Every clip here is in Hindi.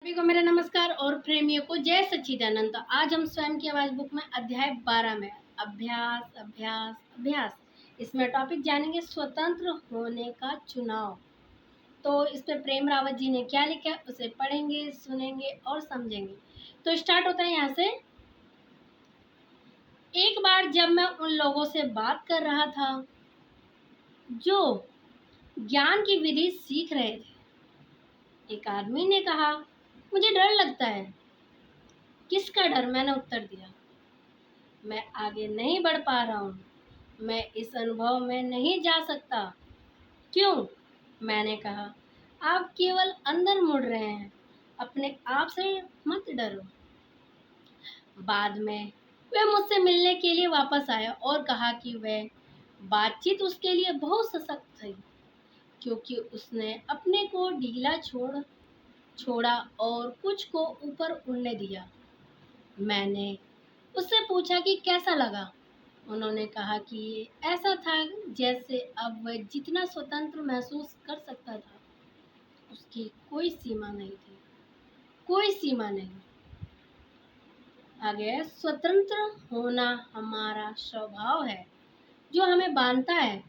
सभी को मेरा नमस्कार और प्रेमियों को जय सच्चिदानंद। तो आज हम स्वयं की आवाज बुक में अध्याय 12 में अभ्यास अभ्यास अभ्यास इसमें टॉपिक जानेंगे स्वतंत्र होने का चुनाव। तो इस पे प्रेम रावत जी ने क्या लिखा है उसे पढ़ेंगे, सुनेंगे और समझेंगे। तो स्टार्ट होता है यहाँ से। एक बार जब मैं उन लोगों से बात कर रहा था जो ज्ञान की विधि सीख रहे थे, एक आदमी ने कहा, मुझे डर लगता है। किसका डर? मैंने उत्तर दिया। मैं आगे नहीं बढ़ पा रहा हूँ। मैं इस अनुभव में नहीं जा सकता। क्यों? मैंने कहा, आप केवल अंदर मुड़ रहे हैं। अपने आप से मत डरो। बाद में वह मुझसे मिलने के लिए वापस आया और कहा कि वह बातचीत उसके लिए बहुत सशक्त थी, क्योंकि उसने अपने को ढीला छोड़ा और कुछ को ऊपर उड़ने दिया। मैंने उससे पूछा कि कैसा लगा। उन्होंने कहा कि ये ऐसा था जैसे अब वह जितना स्वतंत्र महसूस कर सकता था, उसकी कोई सीमा नहीं थी। कोई सीमा नहीं। आगे, स्वतंत्र होना हमारा स्वभाव है जो हमें बांधता है।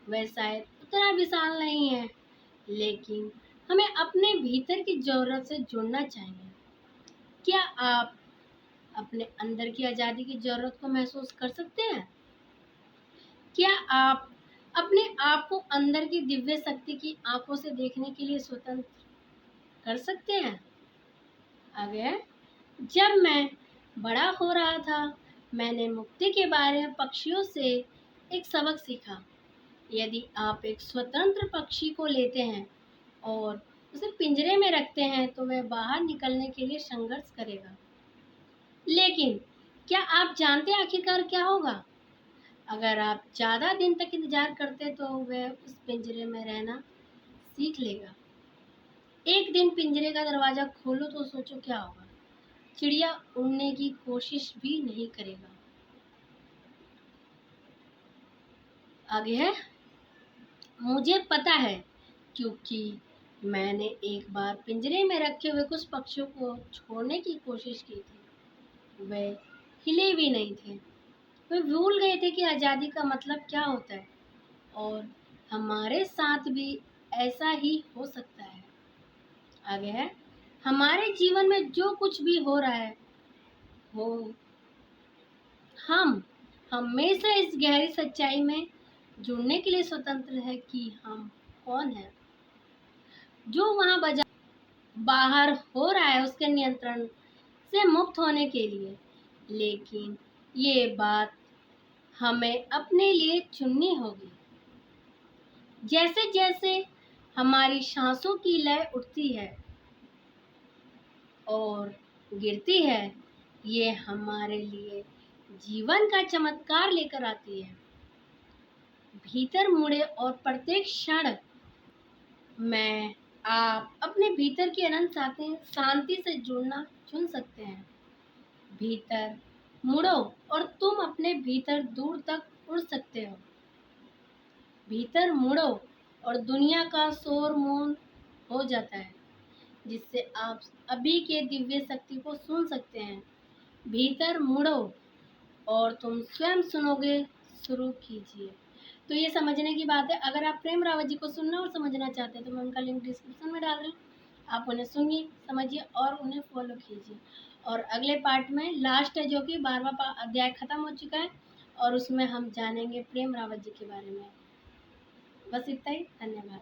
वह शायद उतना विशाल नहीं है, लेकिन हमें अपने भीतर की जरूरत से जुड़ना चाहिए। क्या आप अपने अंदर की आज़ादी की जरूरत को महसूस कर सकते हैं? क्या आप अपने आप को अंदर की दिव्य शक्ति की आंखों से देखने के लिए स्वतंत्र कर सकते हैं? आगे, जब मैं बड़ा हो रहा था, मैंने मुक्ति के बारे में पक्षियों से एक सबक सीखा। यदि आप एक स्वतंत्र पक्षी को लेते हैं और उसे पिंजरे में रखते हैं तो वह बाहर निकलने के लिए संघर्ष करेगा। लेकिन क्या आप जानते हैं आखिरकार क्या होगा? अगर आप ज़्यादा दिन तक इंतजार करते तो वह उस पिंजरे में रहना सीख लेगा। एक दिन पिंजरे का दरवाज़ा खोलो तो सोचो क्या होगा। चिड़िया उड़ने की कोशिश भी नहीं करेगा। आगे है, मुझे पता है क्योंकि मैंने एक बार पिंजरे में रखे हुए कुछ पक्षियों को छोड़ने की कोशिश की थी। वे हिले भी नहीं थे। वे भूल गए थे कि आज़ादी का मतलब क्या होता है, और हमारे साथ भी ऐसा ही हो सकता है। आगे है, हमारे जीवन में जो कुछ भी हो रहा है वो हम हमेशा इस गहरी सच्चाई में जुड़ने के लिए स्वतंत्र है कि हम कौन हैं। जो वहाँ बाहर हो रहा है उसके नियंत्रण से मुक्त होने के लिए। लेकिन ये बात हमें अपने लिए चुननी होगी। जैसे जैसे हमारी सांसों की लय उठती है और गिरती है, ये हमारे लिए जीवन का चमत्कार लेकर आती है। भीतर मुड़े और प्रत्येक क्षण में आप अपने भीतर की अनंत शांति से जुड़ना चुन सकते हैं। भीतर मुड़ो और तुम अपने भीतर दूर तक उड़ सकते हो। भीतर मुड़ो और दुनिया का शोर मौन हो जाता है, जिससे आप अभी के दिव्य शक्ति को सुन सकते हैं। भीतर मुड़ो और तुम स्वयं सुनोगे। शुरू कीजिए। तो ये समझने की बात है। अगर आप प्रेम रावत जी को सुनना और समझना चाहते हैं तो मैं उनका लिंक डिस्क्रिप्शन में डाल रही हूँ। आप उन्हें सुनिए, समझिए और उन्हें फॉलो कीजिए। और अगले पार्ट में लास्ट है, जो कि 12वां अध्याय खत्म हो चुका है, और उसमें हम जानेंगे प्रेम रावत जी के बारे में। बस इतना ही। धन्यवाद।